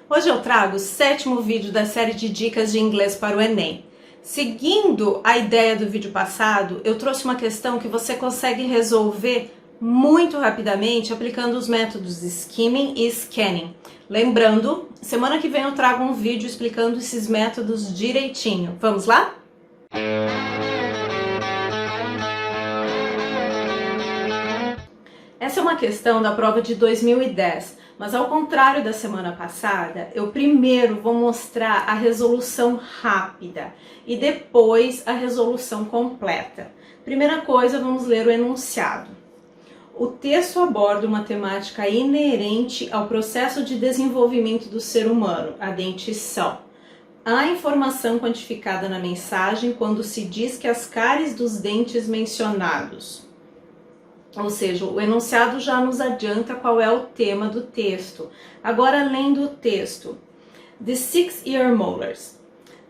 Hoje eu trago o 7º vídeo da série de dicas de inglês para o Enem. Seguindo a ideia do vídeo passado, eu trouxe uma questão que você consegue resolver muito rapidamente aplicando os métodos skimming e scanning. Lembrando, semana que vem eu trago um vídeo explicando esses métodos direitinho. Vamos lá? Essa é uma questão da prova de 2010, mas ao contrário da semana passada, eu primeiro vou mostrar a resolução rápida e depois a resolução completa. Primeira coisa, vamos ler o enunciado. O texto aborda uma temática inerente ao processo de desenvolvimento do ser humano, a dentição. Há informação quantificada na mensagem quando se diz que as cáries dos dentes mencionados. Ou seja, o enunciado já nos adianta qual é o tema do texto. Agora, lendo o texto. The 6-year molars.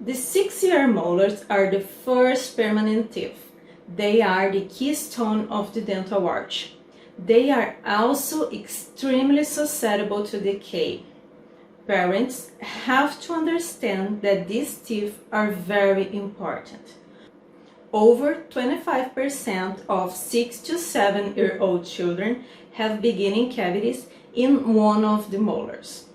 The 6-year molars are the first permanent teeth. They are the keystone of the dental arch. They are also extremely susceptible to decay. Parents have to understand that these teeth are very important. Over 25% of 6 to 7-year-old children have beginning cavities in one of the molars.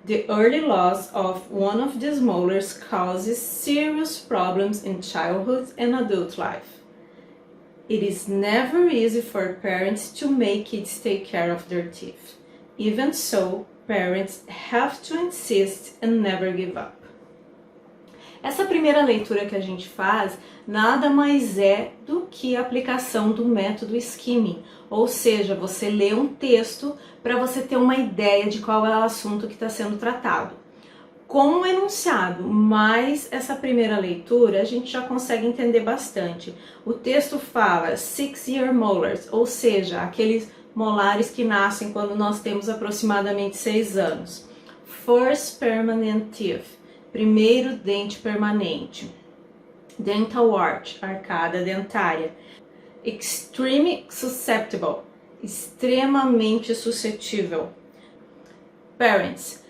The early loss of one of these molars causes serious problems in childhood and adult life. It is never easy for parents to make kids take care of their teeth. Even so, parents have to insist and never give up. Essa primeira leitura que a gente faz nada mais é do que a aplicação do método skimming, ou seja, você lê um texto para você ter uma ideia de qual é o assunto que está sendo tratado. Com o enunciado mais essa primeira leitura, a gente já consegue entender bastante. O texto fala 6-year molars, ou seja, aqueles molares que nascem quando nós temos aproximadamente 6 anos. First permanent teeth. Primeiro dente permanente. Dental arch, arcada dentária. Extreme susceptible, extremamente suscetível. Parents.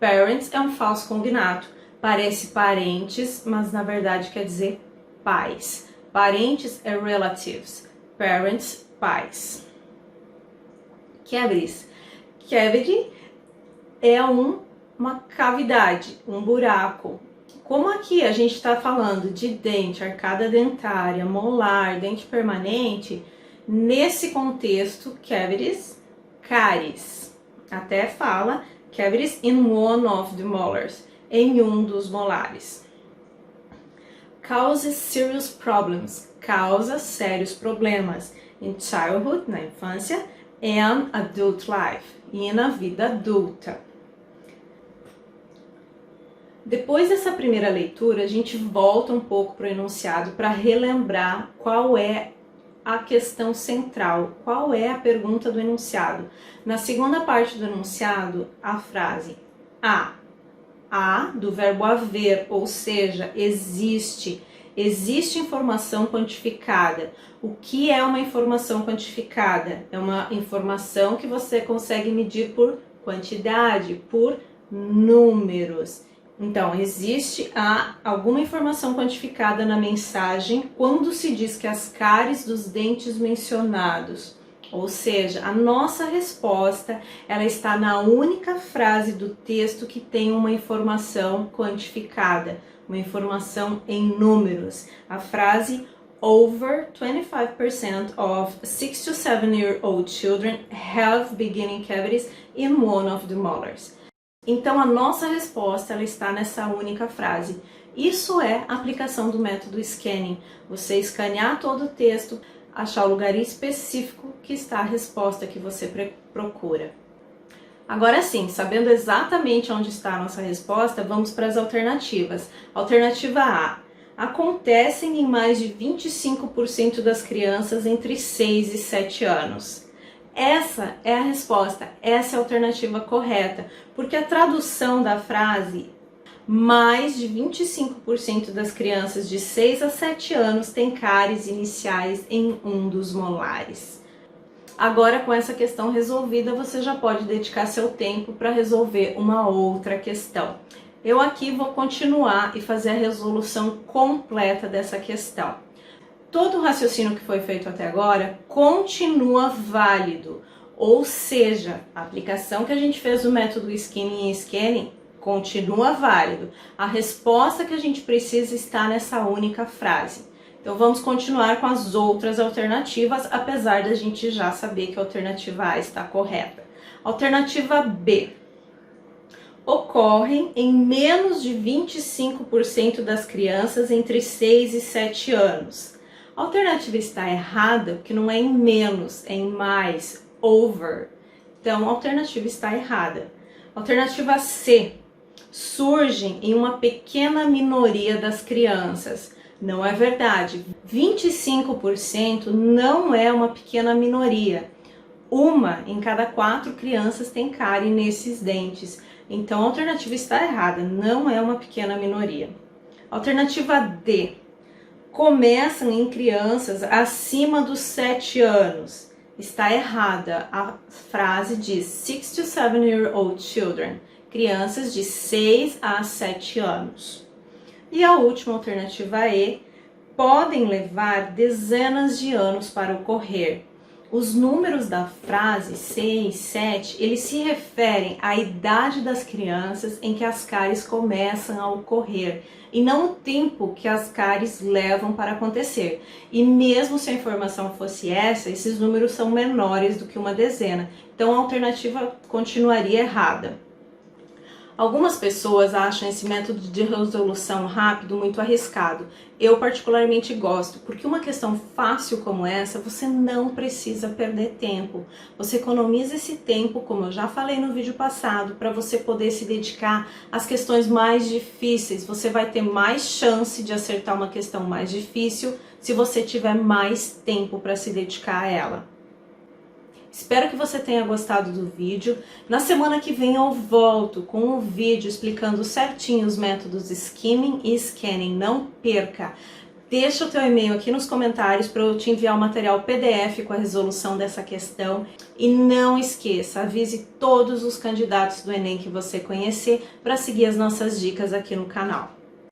Parents é um falso cognato. Parece parentes, mas na verdade quer dizer pais. Parentes é relatives. Parents, pais. Cavities. Cavity é uma cavidade, um buraco. Como aqui a gente está falando de dente, arcada dentária, molar, dente permanente, nesse contexto, cavities, cáries. Até fala cavities in one of the molars, em um dos molares. Causes serious problems, causa sérios problemas in childhood, na infância, and adult life, e na vida adulta. Depois dessa primeira leitura, a gente volta um pouco para o enunciado para relembrar qual é a questão central, qual é a pergunta do enunciado. Na segunda parte do enunciado, a frase há do verbo haver, ou seja, existe informação quantificada. O que é uma informação quantificada? É uma informação que você consegue medir por quantidade, por números. Então, existe alguma informação quantificada na mensagem quando se diz que as cáries dos dentes mencionados, ou seja, a nossa resposta, ela está na única frase do texto que tem uma informação quantificada, uma informação em números. A frase over 25% of 6 to 7-year-old children have beginning cavities in one of the molars. Então, a nossa resposta ela está nessa única frase. Isso é a aplicação do método scanning. Você escanear todo o texto, achar o lugar específico que está a resposta que você procura. Agora sim, sabendo exatamente onde está a nossa resposta, vamos para as alternativas. Alternativa A. Acontecem em mais de 25% das crianças entre 6 e 7 anos. Essa é a resposta, essa é a alternativa correta, porque a tradução da frase, mais de 25% das crianças de 6 a 7 anos têm cáries iniciais em um dos molares. Agora, com essa questão resolvida, você já pode dedicar seu tempo para resolver uma outra questão. Eu aqui vou continuar e fazer a resolução completa dessa questão. Todo o raciocínio que foi feito até agora continua válido, ou seja, a aplicação que a gente fez do método skimming e scanning continua válido. A resposta que a gente precisa está nessa única frase. Então vamos continuar com as outras alternativas, apesar da gente já saber que a alternativa A está correta. Alternativa B. Ocorrem em menos de 25% das crianças entre 6 e 7 anos. A alternativa está errada, porque não é em menos, é em mais, over. Então, a alternativa está errada. Alternativa C. Surgem em uma pequena minoria das crianças. Não é verdade. 25% não é uma pequena minoria. Uma em cada 4 crianças tem cárie nesses dentes. Então, a alternativa está errada, não é uma pequena minoria. Alternativa D. Começam em crianças acima dos 7 anos. Está errada. A frase diz 6 to 7-year-old children. Crianças de 6 a 7 anos. E a última alternativa E. Podem levar dezenas de anos para ocorrer. Os números da frase 6, 7, eles se referem à idade das crianças em que as cáries começam a ocorrer e não o tempo que as cáries levam para acontecer. E mesmo se a informação fosse essa, esses números são menores do que uma dezena. Então a alternativa continuaria errada. Algumas pessoas acham esse método de resolução rápido muito arriscado. Eu particularmente gosto, porque uma questão fácil como essa, você não precisa perder tempo. Você economiza esse tempo, como eu já falei no vídeo passado, para você poder se dedicar às questões mais difíceis. Você vai ter mais chance de acertar uma questão mais difícil se você tiver mais tempo para se dedicar a ela. Espero que você tenha gostado do vídeo. Na semana que vem eu volto com um vídeo explicando certinho os métodos skimming e scanning. Não perca! Deixa o teu e-mail aqui nos comentários para eu te enviar o material PDF com a resolução dessa questão. E não esqueça, avise todos os candidatos do Enem que você conhecer para seguir as nossas dicas aqui no canal.